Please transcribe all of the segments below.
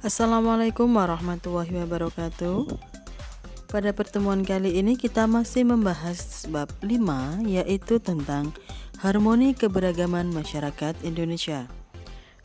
Assalamualaikum warahmatullahi wabarakatuh. Pada pertemuan kali ini kita masih membahas bab 5, yaitu tentang harmoni keberagaman masyarakat Indonesia.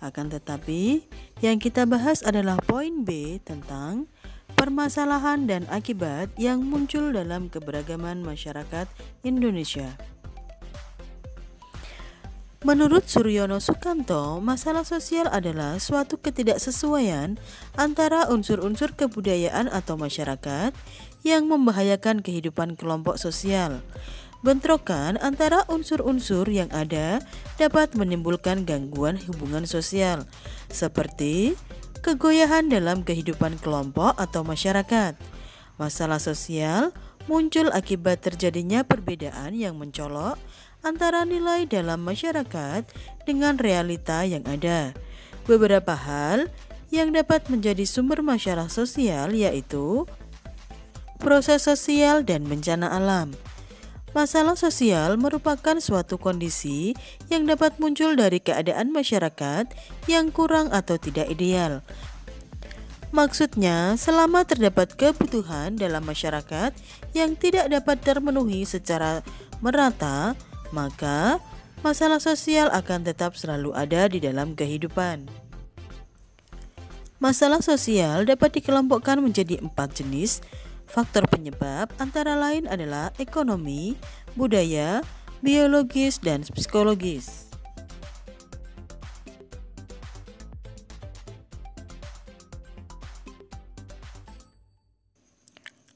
Akan tetapi, yang kita bahas adalah poin B tentang permasalahan dan akibat yang muncul dalam keberagaman masyarakat Indonesia. Menurut Suryono Sukanto, masalah sosial adalah suatu ketidaksesuaian antara unsur-unsur kebudayaan atau masyarakat yang membahayakan kehidupan kelompok sosial. Bentrokan antara unsur-unsur yang ada dapat menimbulkan gangguan hubungan sosial, seperti kegoyahan dalam kehidupan kelompok atau masyarakat. Masalah sosial muncul akibat terjadinya perbedaan yang mencolok antara nilai dalam masyarakat dengan realita yang ada. Beberapa hal yang dapat menjadi sumber masalah sosial yaitu proses sosial dan bencana alam. Masalah sosial merupakan suatu kondisi yang dapat muncul dari keadaan masyarakat yang kurang atau tidak ideal. Maksudnya, selama terdapat kebutuhan dalam masyarakat yang tidak dapat terpenuhi secara merata, maka masalah sosial akan tetap selalu ada di dalam kehidupan. Masalah sosial dapat dikelompokkan menjadi 4 jenis. Faktor penyebab antara lain adalah ekonomi, budaya, biologis, dan psikologis.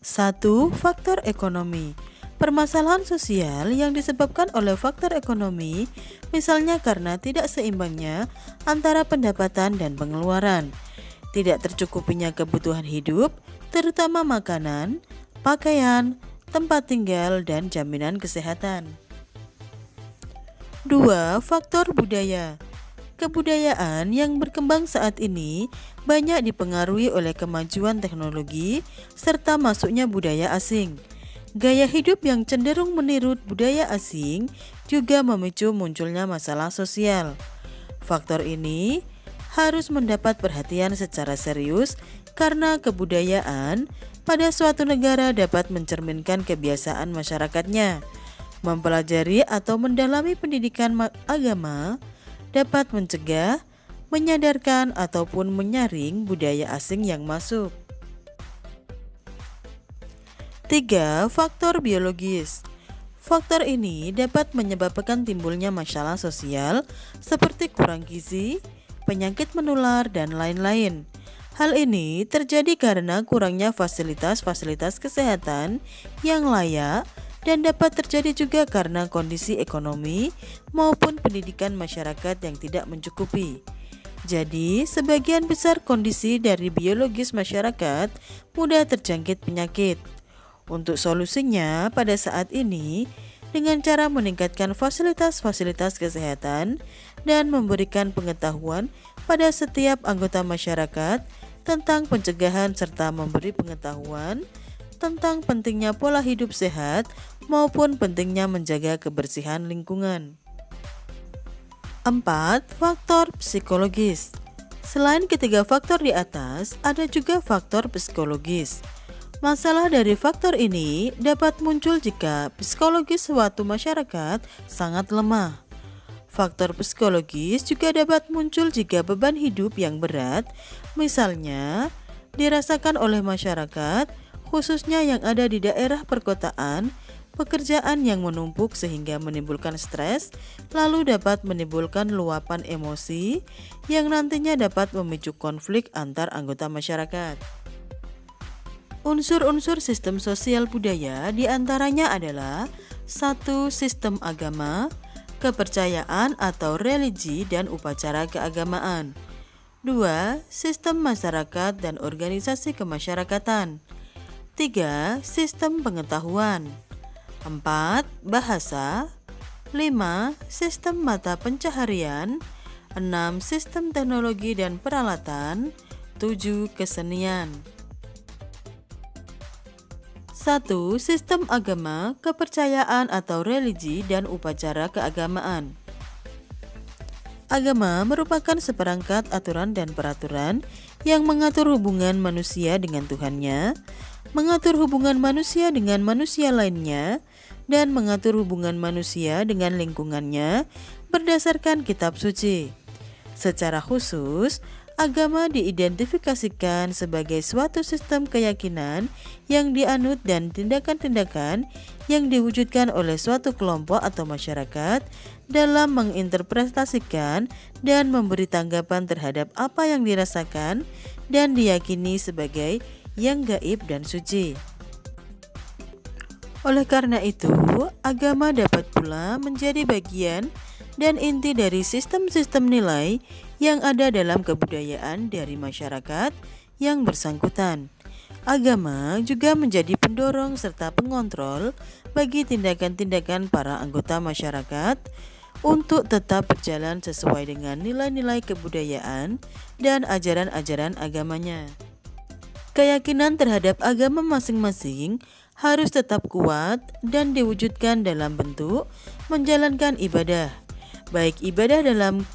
Satu, faktor ekonomi. Permasalahan sosial yang disebabkan oleh faktor ekonomi, misalnya karena tidak seimbangnya antara pendapatan dan pengeluaran, tidak tercukupinya kebutuhan hidup, terutama makanan, pakaian, tempat tinggal, dan jaminan kesehatan. 2. Faktor budaya. Kebudayaan yang berkembang saat ini banyak dipengaruhi oleh kemajuan teknologi serta masuknya budaya asing. Gaya hidup yang cenderung meniru budaya asing juga memicu munculnya masalah sosial. Faktor ini harus mendapat perhatian secara serius karena kebudayaan pada suatu negara dapat mencerminkan kebiasaan masyarakatnya. Mempelajari atau mendalami pendidikan agama dapat mencegah, menyadarkan, ataupun menyaring budaya asing yang masuk. 3. Faktor biologis. Faktor ini dapat menyebabkan timbulnya masalah sosial seperti kurang gizi, penyakit menular, dan lain-lain. Hal ini terjadi karena kurangnya fasilitas-fasilitas kesehatan yang layak dan dapat terjadi juga karena kondisi ekonomi maupun pendidikan masyarakat yang tidak mencukupi. Jadi, sebagian besar kondisi dari biologis masyarakat mudah terjangkit penyakit. Untuk solusinya pada saat ini, dengan cara meningkatkan fasilitas-fasilitas kesehatan dan memberikan pengetahuan pada setiap anggota masyarakat tentang pencegahan serta memberi pengetahuan tentang pentingnya pola hidup sehat maupun pentingnya menjaga kebersihan lingkungan. 4. Faktor psikologis. Selain ketiga faktor di atas, ada juga faktor psikologis. Masalah dari faktor ini dapat muncul jika psikologis suatu masyarakat sangat lemah. Faktor psikologis juga dapat muncul jika beban hidup yang berat, misalnya dirasakan oleh masyarakat, khususnya yang ada di daerah perkotaan, pekerjaan yang menumpuk sehingga menimbulkan stres, lalu dapat menimbulkan luapan emosi yang nantinya dapat memicu konflik antar anggota masyarakat. Unsur-unsur sistem sosial budaya diantaranya adalah 1. Sistem agama, kepercayaan atau religi dan upacara keagamaan. 2. Sistem masyarakat dan organisasi kemasyarakatan. 3. Sistem pengetahuan. 4. Bahasa. 5. Sistem mata pencaharian. 6. Sistem teknologi dan peralatan. 7. Kesenian. 1. Sistem agama, kepercayaan atau religi dan upacara keagamaan. Agama merupakan seperangkat aturan dan peraturan yang mengatur hubungan manusia dengan Tuhannya, mengatur hubungan manusia dengan manusia lainnya, dan mengatur hubungan manusia dengan lingkungannya berdasarkan kitab suci. Secara khusus, agama diidentifikasikan sebagai suatu sistem keyakinan yang dianut dan tindakan-tindakan yang diwujudkan oleh suatu kelompok atau masyarakat dalam menginterpretasikan dan memberi tanggapan terhadap apa yang dirasakan dan diyakini sebagai yang gaib dan suci. Oleh karena itu, agama dapat pula menjadi bagian dan inti dari sistem-sistem nilai yang ada dalam kebudayaan dari masyarakat yang bersangkutan. Agama juga menjadi pendorong serta pengontrol bagi tindakan-tindakan para anggota masyarakat untuk tetap berjalan sesuai dengan nilai-nilai kebudayaan dan ajaran-ajaran agamanya. Keyakinan terhadap agama masing-masing harus tetap kuat dan diwujudkan dalam bentuk menjalankan ibadah, baik ibadah dalam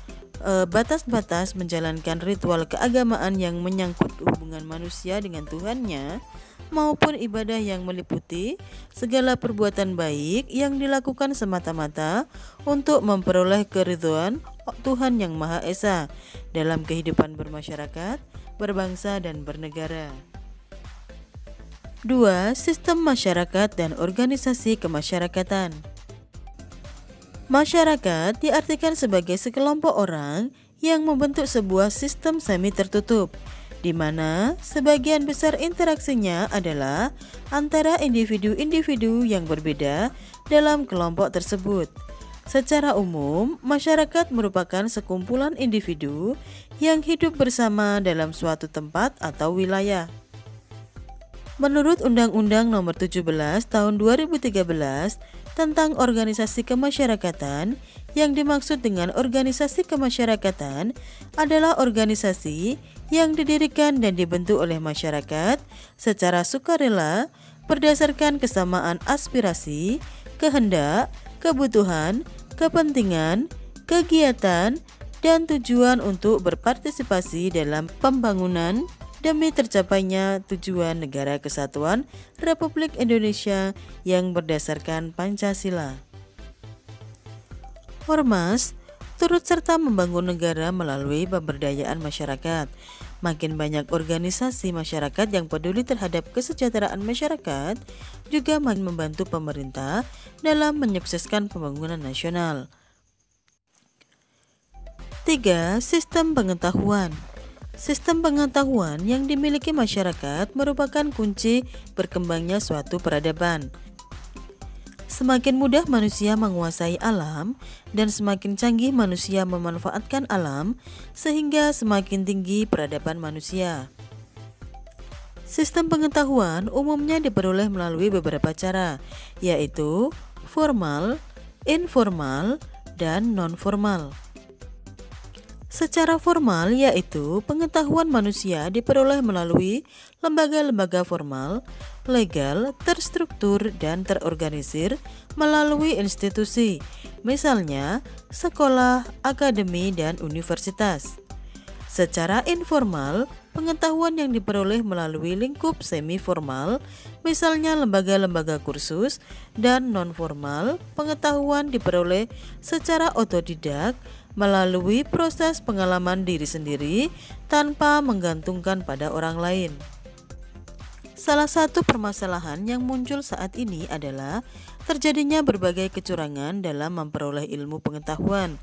batas-batas menjalankan ritual keagamaan yang menyangkut hubungan manusia dengan Tuhannya, maupun ibadah yang meliputi segala perbuatan baik yang dilakukan semata-mata untuk memperoleh keridhaan Tuhan Yang Maha Esa dalam kehidupan bermasyarakat, berbangsa, dan bernegara. 2. Sistem masyarakat dan organisasi kemasyarakatan. Masyarakat diartikan sebagai sekelompok orang yang membentuk sebuah sistem semi tertutup, di mana sebagian besar interaksinya adalah antara individu-individu yang berbeda dalam kelompok tersebut. Secara umum, masyarakat merupakan sekumpulan individu yang hidup bersama dalam suatu tempat atau wilayah. Menurut Undang-Undang Nomor 17 Tahun 2013 tentang organisasi kemasyarakatan, yang dimaksud dengan organisasi kemasyarakatan adalah organisasi yang didirikan dan dibentuk oleh masyarakat secara sukarela berdasarkan kesamaan aspirasi, kehendak, kebutuhan, kepentingan, kegiatan, dan tujuan untuk berpartisipasi dalam pembangunan demi tercapainya tujuan Negara Kesatuan Republik Indonesia yang berdasarkan Pancasila. Ormas turut serta membangun negara melalui pemberdayaan masyarakat. Makin banyak organisasi masyarakat yang peduli terhadap kesejahteraan masyarakat juga makin membantu pemerintah dalam menyukseskan pembangunan nasional. 3. Sistem pengetahuan. Sistem pengetahuan yang dimiliki masyarakat merupakan kunci berkembangnya suatu peradaban. Semakin mudah manusia menguasai alam dan semakin canggih manusia memanfaatkan alam, sehingga semakin tinggi peradaban manusia. Sistem pengetahuan umumnya diperoleh melalui beberapa cara, yaitu formal, informal, dan non-formal. Secara formal, yaitu pengetahuan manusia diperoleh melalui lembaga-lembaga formal, legal, terstruktur, dan terorganisir melalui institusi, misalnya sekolah, akademi, dan universitas. Secara informal, pengetahuan yang diperoleh melalui lingkup semi-formal, misalnya lembaga-lembaga kursus, dan non-formal, pengetahuan diperoleh secara otodidak melalui proses pengalaman diri sendiri tanpa menggantungkan pada orang lain. Salah satu permasalahan yang muncul saat ini adalah terjadinya berbagai kecurangan dalam memperoleh ilmu pengetahuan.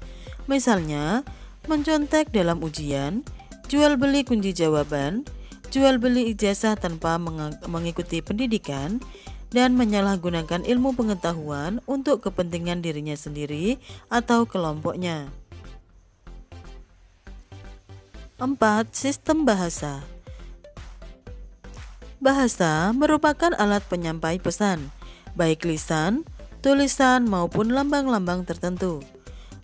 Misalnya, mencontek dalam ujian, jual beli kunci jawaban, jual beli ijazah tanpa mengikuti pendidikan, dan menyalahgunakan ilmu pengetahuan untuk kepentingan dirinya sendiri atau kelompoknya. 4. Sistem bahasa. Bahasa merupakan alat penyampai pesan, baik lisan, tulisan, maupun lambang-lambang tertentu.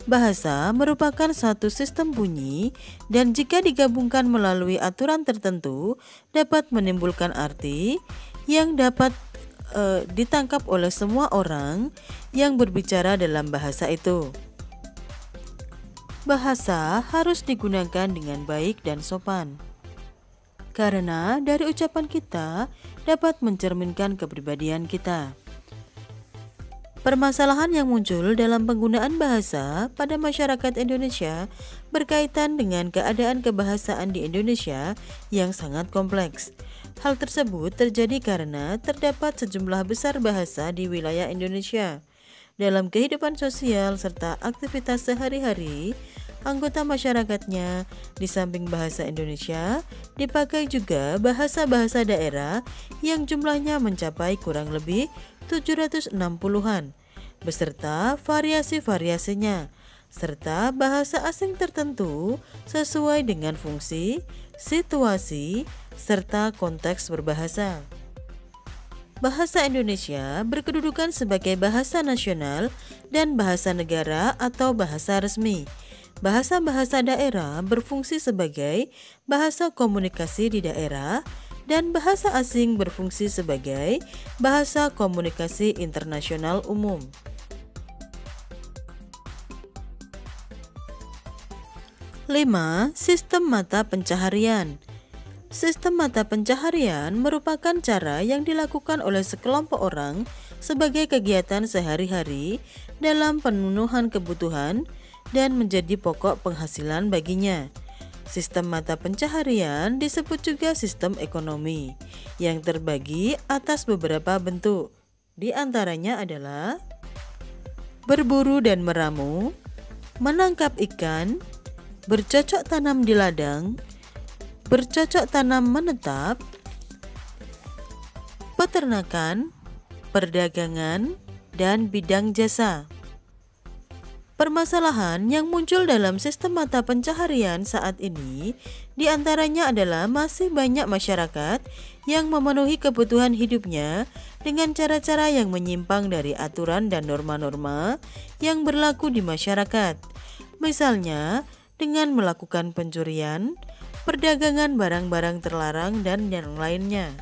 Bahasa merupakan satu sistem bunyi dan jika digabungkan melalui aturan tertentu dapat menimbulkan arti yang dapat ditangkap oleh semua orang yang berbicara dalam bahasa itu. Bahasa harus digunakan dengan baik dan sopan. Karena dari ucapan kita dapat mencerminkan kepribadian kita. Permasalahan yang muncul dalam penggunaan bahasa pada masyarakat Indonesia berkaitan dengan keadaan kebahasaan di Indonesia yang sangat kompleks. Hal tersebut terjadi karena terdapat sejumlah besar bahasa di wilayah Indonesia. Dalam kehidupan sosial serta aktivitas sehari-hari, anggota masyarakatnya di samping bahasa Indonesia dipakai juga bahasa-bahasa daerah yang jumlahnya mencapai kurang lebih 760-an, beserta variasi-variasinya, serta bahasa asing tertentu sesuai dengan fungsi, situasi, serta konteks berbahasa. Bahasa Indonesia berkedudukan sebagai bahasa nasional dan bahasa negara atau bahasa resmi. Bahasa-bahasa daerah berfungsi sebagai bahasa komunikasi di daerah, dan bahasa asing berfungsi sebagai bahasa komunikasi internasional umum. Lima, sistem mata pencaharian. Sistem mata pencaharian merupakan cara yang dilakukan oleh sekelompok orang sebagai kegiatan sehari-hari dalam pemenuhan kebutuhan dan menjadi pokok penghasilan baginya. Sistem mata pencaharian disebut juga sistem ekonomi yang terbagi atas beberapa bentuk. Di antaranya adalah berburu dan meramu, menangkap ikan, bercocok tanam di ladang, bercocok tanam menetap, peternakan, perdagangan, dan bidang jasa. Permasalahan yang muncul dalam sistem mata pencaharian saat ini diantaranya adalah masih banyak masyarakat yang memenuhi kebutuhan hidupnya dengan cara-cara yang menyimpang dari aturan dan norma-norma yang berlaku di masyarakat. Misalnya dengan melakukan pencurian, perdagangan barang-barang terlarang, dan yang lainnya.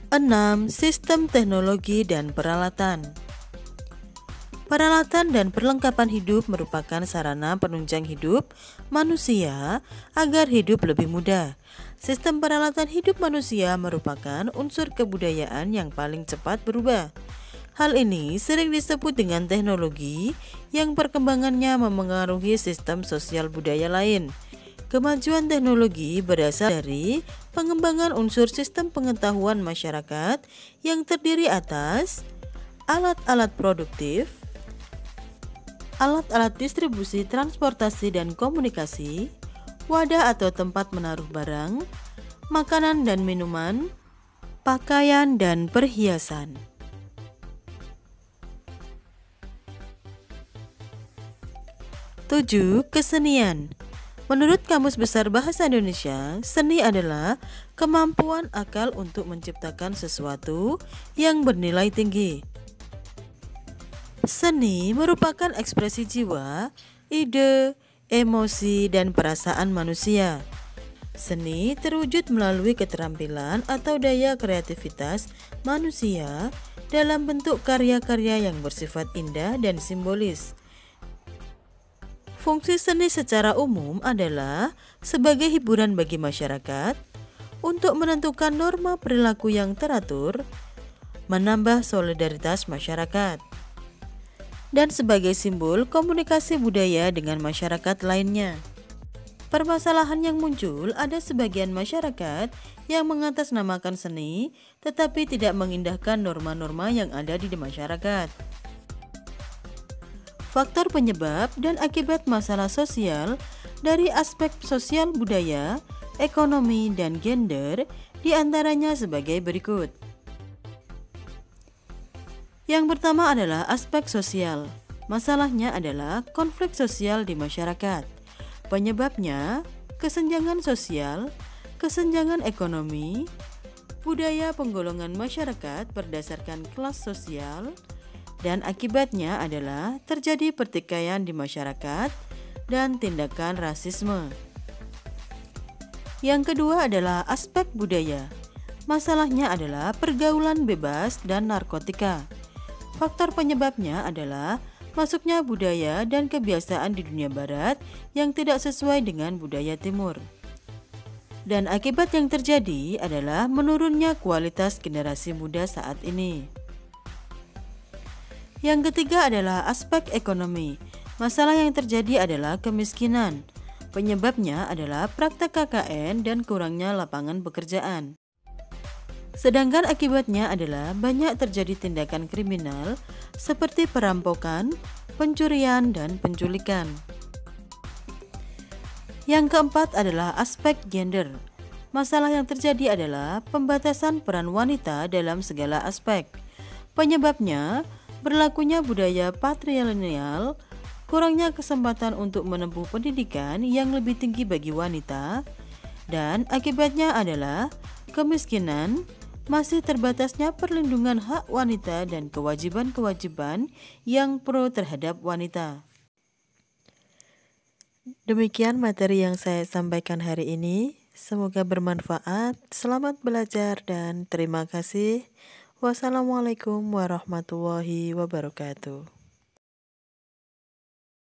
6. Sistem teknologi dan peralatan. Peralatan dan perlengkapan hidup merupakan sarana penunjang hidup manusia agar hidup lebih mudah. Sistem peralatan hidup manusia merupakan unsur kebudayaan yang paling cepat berubah. Hal ini sering disebut dengan teknologi yang perkembangannya memengaruhi sistem sosial budaya lain. Kemajuan teknologi berasal dari pengembangan unsur sistem pengetahuan masyarakat yang terdiri atas alat-alat produktif, alat-alat distribusi, transportasi, dan komunikasi, wadah atau tempat menaruh barang, makanan dan minuman, pakaian dan perhiasan. 7. Kesenian. Menurut Kamus Besar Bahasa Indonesia, seni adalah kemampuan akal untuk menciptakan sesuatu yang bernilai tinggi. Seni merupakan ekspresi jiwa, ide, emosi, dan perasaan manusia. Seni terwujud melalui keterampilan atau daya kreativitas manusia dalam bentuk karya-karya yang bersifat indah dan simbolis. Fungsi seni secara umum adalah sebagai hiburan bagi masyarakat, untuk menentukan norma perilaku yang teratur, menambah solidaritas masyarakat, dan sebagai simbol komunikasi budaya dengan masyarakat lainnya. Permasalahan yang muncul ada sebagian masyarakat yang mengatasnamakan seni tetapi tidak mengindahkan norma-norma yang ada di masyarakat. Faktor penyebab dan akibat masalah sosial dari aspek sosial budaya, ekonomi, dan gender diantaranya sebagai berikut. Yang pertama adalah aspek sosial. Masalahnya adalah konflik sosial di masyarakat. Penyebabnya kesenjangan sosial, kesenjangan ekonomi, budaya penggolongan masyarakat berdasarkan kelas sosial, dan akibatnya adalah terjadi pertikaian di masyarakat dan tindakan rasisme. Yang kedua adalah aspek budaya. Masalahnya adalah pergaulan bebas dan narkotika. Faktor penyebabnya adalah masuknya budaya dan kebiasaan di dunia barat yang tidak sesuai dengan budaya timur. Dan akibat yang terjadi adalah menurunnya kualitas generasi muda saat ini. Yang ketiga adalah aspek ekonomi. Masalah yang terjadi adalah kemiskinan. Penyebabnya adalah praktek KKN dan kurangnya lapangan pekerjaan. Sedangkan akibatnya adalah banyak terjadi tindakan kriminal seperti perampokan, pencurian, dan penculikan. Yang keempat adalah aspek gender. Masalah yang terjadi adalah pembatasan peran wanita dalam segala aspek. Penyebabnya, berlakunya budaya patrilineal, kurangnya kesempatan untuk menempuh pendidikan yang lebih tinggi bagi wanita, dan akibatnya adalah kemiskinan, masih terbatasnya perlindungan hak wanita dan kewajiban-kewajiban yang pro terhadap wanita. Demikian materi yang saya sampaikan hari ini. Semoga bermanfaat. Selamat belajar dan terima kasih. Wassalamualaikum warahmatullahi wabarakatuh.